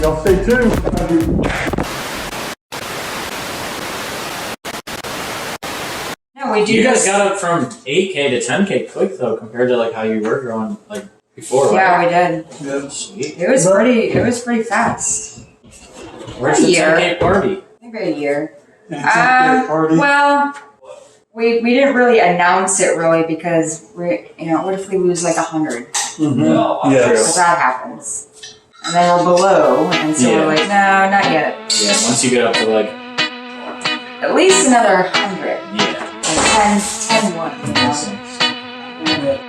Y'all stay tuned. No, we do. You guys got up from 8K to 10K quick though, compared to like how you were growing like before. Yeah, right? we did. Yeah. Sweet. It was pretty fast. Where's the 10K party? Maybe a year. Party. Well, we didn't really announce it really because what if we lose like 100? Mm-hmm. Yes. Because that happens. And then we're below, and so we're like, no, not yet. Yeah, once you get up to like At least another 100. yeah. Like 10 1. Awesome.